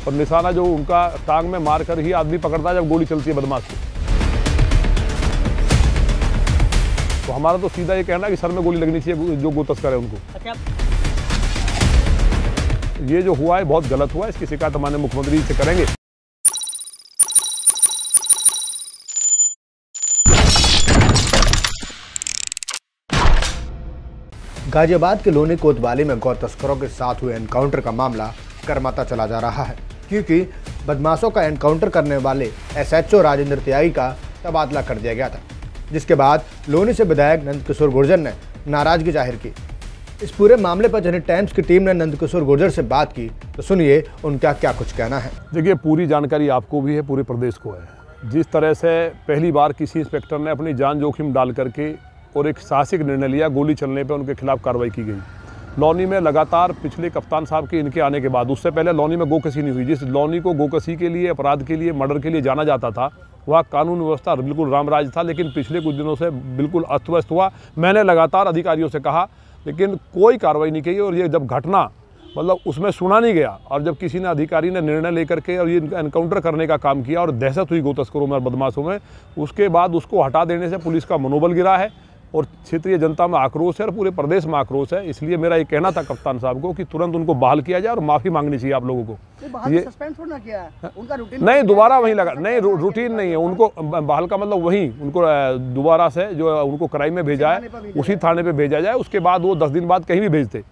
और निशाना जो उनका टांग में मार कर ही आदमी पकड़ता है जब गोली चलती है बदमाश को। तो हमारा तो सीधा ये कहना है कि सर में गोली लगनी चाहिए जो गो तस्कर है उनको। अच्छा, ये जो हुआ है बहुत गलत हुआ है, इसकी शिकायत हमारे मुख्यमंत्री से करेंगे। गाजियाबाद के लोनी कोतवाली में गौ तस्करों के साथ हुए एनकाउंटर का मामला गर्माता चला जा रहा है, क्योंकि बदमाशों का एनकाउंटर करने वाले एसएचओ राजेंद्र त्यागी का तबादला कर दिया गया था, जिसके बाद लोनी से विधायक नंदकिशोर गुर्जर ने नाराजगी जाहिर की। इस पूरे मामले पर जनहित टाइम्स की टीम ने नंदकिशोर गुर्जर से बात की, तो सुनिए उनका क्या कुछ कहना है। देखिए, पूरी जानकारी आपको भी है, पूरे प्रदेश को है। जिस तरह से पहली बार किसी इंस्पेक्टर ने अपनी जान जोखिम डाल करके और एक साहसिक निर्णय लिया, गोली चलने पे उनके खिलाफ कार्रवाई की गई। लौनी में लगातार पिछले कप्तान साहब के इनके आने के बाद, उससे पहले लौनी में गोकशी नहीं हुई। जिस लौनी को गोकशी के लिए, अपराध के लिए, मर्डर के लिए जाना जाता था, वह कानून व्यवस्था बिल्कुल रामराज था, लेकिन पिछले कुछ दिनों से बिल्कुल अस्त व्यस्त हुआ। मैंने लगातार अधिकारियों से कहा, लेकिन कोई कार्रवाई नहीं की। और ये जब घटना मतलब उसमें सुना नहीं गया, और जब किसी ने अधिकारी ने निर्णय लेकर के और ये एनकाउंटर करने का काम किया और दहशत हुई गो तस्करों में और बदमाशों में, उसके बाद उसको हटा देने से पुलिस का मनोबल गिरा है और क्षेत्रीय जनता में आक्रोश है और पूरे प्रदेश में आक्रोश है। इसलिए मेरा ये कहना था कप्तान साहब को कि तुरंत उनको बहाल किया जाए और माफ़ी मांगनी चाहिए आप लोगों को। ये सस्पेंड थोड़ा किया है, उनका रूटीन नहीं, दोबारा वहीं लगा, नहीं रूटीन नहीं है। उनको बहाल का मतलब वहीं उनको दोबारा से जो उनको क्राइम में भेजा है उसी थाने पे भेजा जाए। उसके बाद वो 10 दिन बाद कहीं भी भेजते,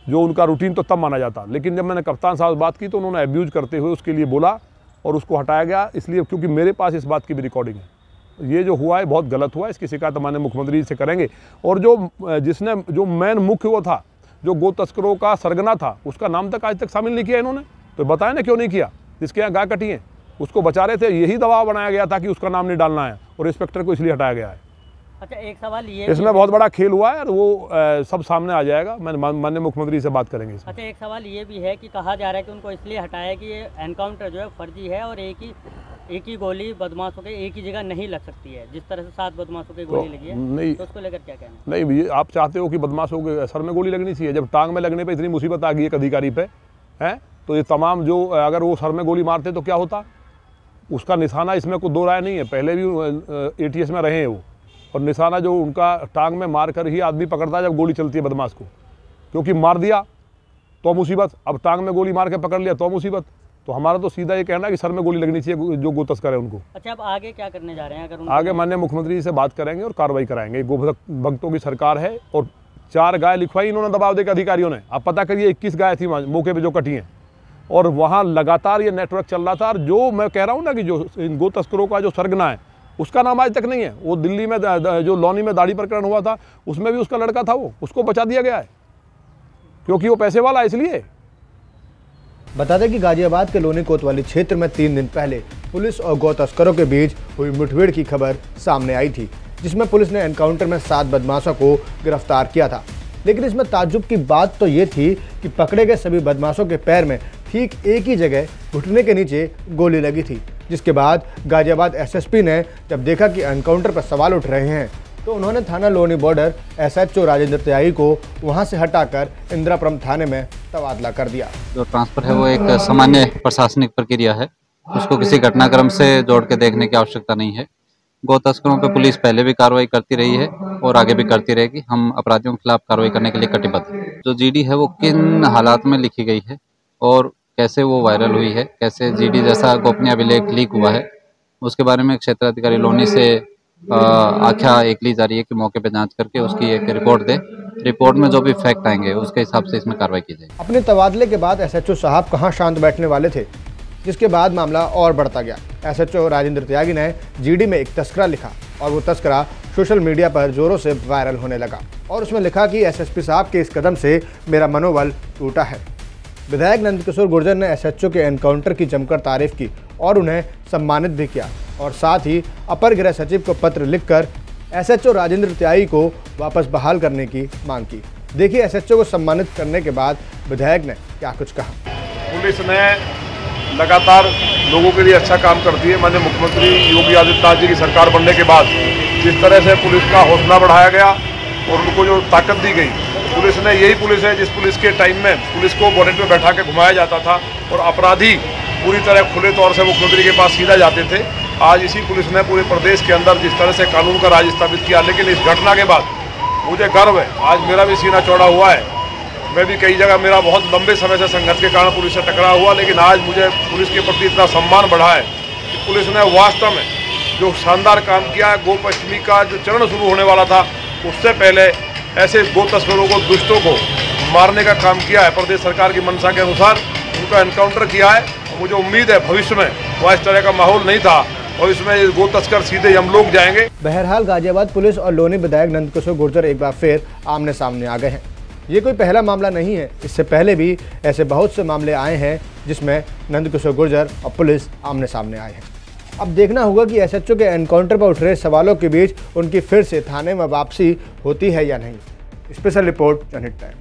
जो उनका रूटीन तो तब माना जाता। लेकिन जब मैंने कप्तान साहब से बात की तो उन्होंने अब्यूज करते हुए उसके लिए बोला और उसको हटाया गया। इसलिए क्योंकि मेरे पास इस बात की भी रिकॉर्डिंग है। ये जो हुआ है बहुत गलत हुआ है, इसकी शिकायत हमारे मुख्यमंत्री से करेंगे। और जो मेन मुख्य वो था, जो गो तस्करों का सरगना था, उसका नाम तक आज तक शामिल नहीं किया इन्होंने। तो बताया ना क्यों नहीं किया? जिसके यहाँ गाय कटी है उसको बचा रहे थे, यही दबाव बनाया गया था कि उसका नाम नहीं डालना है और इंस्पेक्टर को इसलिए हटाया गया है। अच्छा, एक सवाल ये, इसमें बहुत बड़ा खेल हुआ है और वो सब सामने आ जाएगा। मैं माननीय मुख्यमंत्री से बात करेंगे। अच्छा, एक सवाल ये भी है कि कहा जा रहा है कि उनको इसलिए हटाया कि ये एनकाउंटर जो है फर्जी है और एक ही गोली बदमाशों के एक ही जगह नहीं लग सकती है, जिस तरह से 7 बदमाशों की गोली लगी है। नहीं, तो उसको लेकर क्या कहना? नहीं भैया, आप चाहते हो कि बदमाशों के सर में गोली लगनी चाहिए? जब टांग में लगने पे इतनी मुसीबत आ गई एक अधिकारी पे है, तो ये तमाम जो अगर वो सर में गोली मारते तो क्या होता? उसका निशाना, इसमें कोई दो राय नहीं है। पहले भी ATS में रहे हैं वो, और निशाना जो उनका टांग में मार कर ही आदमी पकड़ता है जब गोली चलती है बदमाश को। क्योंकि मार दिया तो मुसीबत, अब टांग में गोली मार के पकड़ लिया तो मुसीबत। तो हमारा तो सीधा ये कहना है कि सर में गोली लगनी चाहिए जो गो तस्कर है उनको। अच्छा, अब आगे क्या करने जा रहे हैं? अगर आगे माननीय मुख्यमंत्री से बात करेंगे और कार्रवाई कराएंगे। गो भक्तों की सरकार है और 4 गाय लिखवाई इन्होंने दबाव देकर अधिकारियों ने। आप पता करिए 21 गाय थी मौके पे जो कटी हैं, और वहाँ लगातार ये नेटवर्क चल रहा था। और जो मैं कह रहा हूँ ना कि जो इन गो तस्करों का जो सरगना है उसका नाम आज तक नहीं है। वो दिल्ली में जो लौनी में दाढ़ी प्रकरण हुआ था उसमें भी उसका लड़का था, वो उसको बचा दिया गया है क्योंकि वो पैसे वाला है। इसलिए बता दें कि गाजियाबाद के लोनी कोतवाली क्षेत्र में 3 दिन पहले पुलिस और गौ तस्करों के बीच हुई मुठभेड़ की खबर सामने आई थी, जिसमें पुलिस ने एनकाउंटर में 7 बदमाशों को गिरफ्तार किया था। लेकिन इसमें ताज्जुब की बात तो ये थी कि पकड़े गए सभी बदमाशों के पैर में ठीक एक ही जगह घुटने के नीचे गोली लगी थी। जिसके बाद गाजियाबाद SSP ने जब देखा कि एनकाउंटर पर सवाल उठ रहे हैं, तो उन्होंने थाना लोनी बॉर्डर SHO राजेंद्र त्यागी को वहां से हटाकर इंदिरापुरम थाने में तबादला कर दिया। जो ट्रांसफर है वो एक सामान्य प्रशासनिक प्रक्रिया है, उसको किसी घटनाक्रम से जोड़ के देखने की आवश्यकता नहीं है। गौ तस्करों पर पुलिस पहले भी कार्रवाई करती रही है और आगे भी करती रहेगी। हम अपराधियों के खिलाफ कार्रवाई करने के लिए कटिबद्ध हैं। जो GD है वो किन हालात में लिखी गई है और कैसे वो वायरल हुई है, कैसे GD जैसा गोपनीय अभिलेख लीक हुआ है, उसके बारे में क्षेत्राधिकारी लोनी से आख्या एक ली जा रही है कि मौके पे जांच करके उसकी एक रिपोर्ट दे। रिपोर्ट में जो भी फैक्ट आएंगे उसके हिसाब से इसमें कार्रवाई की जाएगी। अपने तबादले के बाद SHO साहब कहां शांत बैठने वाले थे, जिसके बाद मामला और बढ़ता गया। SHO राजेंद्र त्यागी ने GD में एक तस्करा लिखा और वो तस्करा सोशल मीडिया पर जोरों से वायरल होने लगा और उसमें लिखा कि SSP साहब के इस कदम से मेरा मनोबल टूटा है। विधायक नंदकिशोर गुर्जर ने SHO के एनकाउंटर की जमकर तारीफ की और उन्हें सम्मानित भी किया और साथ ही अपर गृह सचिव को पत्र लिखकर SHO राजेंद्र त्यागी को वापस बहाल करने की मांग की। देखिए SHO को सम्मानित करने के बाद विधायक ने क्या कुछ कहा। पुलिस ने लगातार लोगों के लिए अच्छा काम करती है। माननीय मुख्यमंत्री योगी आदित्यनाथ जी की सरकार बनने के बाद जिस तरह से पुलिस का हौसला बढ़ाया गया और उनको जो ताकत दी गई, पुलिस ने, यही पुलिस है जिस पुलिस के टाइम में पुलिस को बोनेट में बैठा के घुमाया जाता था और अपराधी पूरी तरह खुले तौर से मुख्यमंत्री के पास सीधा जाते थे। आज इसी पुलिस ने पूरे प्रदेश के अंदर जिस तरह से कानून का राज स्थापित किया, लेकिन इस घटना के बाद मुझे गर्व है, आज मेरा भी सीना चौड़ा हुआ है। मैं भी कई जगह मेरा बहुत लंबे समय से संघर्ष के कारण पुलिस से टकरा हुआ, लेकिन आज मुझे पुलिस के प्रति इतना सम्मान बढ़ा है कि पुलिस ने वास्तव में जो शानदार काम किया है। गोपाष्टमी का जो चरण शुरू होने वाला था, उससे पहले ऐसे गो तस्करों को, दुष्टों को मारने का काम किया है। प्रदेश सरकार की मंशा के अनुसार उनका एनकाउंटर किया है। मुझे उम्मीद है भविष्य में वह इस तरह का माहौल नहीं था और इसमें गो तस्कर सीधे हम लोग जाएंगे। बहरहाल गाजियाबाद पुलिस और लोनी विधायक नंदकिशोर गुर्जर एक बार फिर आमने सामने आ गए हैं। ये कोई पहला मामला नहीं है, इससे पहले भी ऐसे बहुत से मामले आए हैं जिसमें नंदकिशोर गुर्जर और पुलिस आमने सामने आए हैं। अब देखना होगा कि एसएचओ के एनकाउंटर पर उठ रहे सवालों के बीच उनकी फिर से थाने में वापसी होती है या नहीं। स्पेशल रिपोर्ट जनहित टाइम।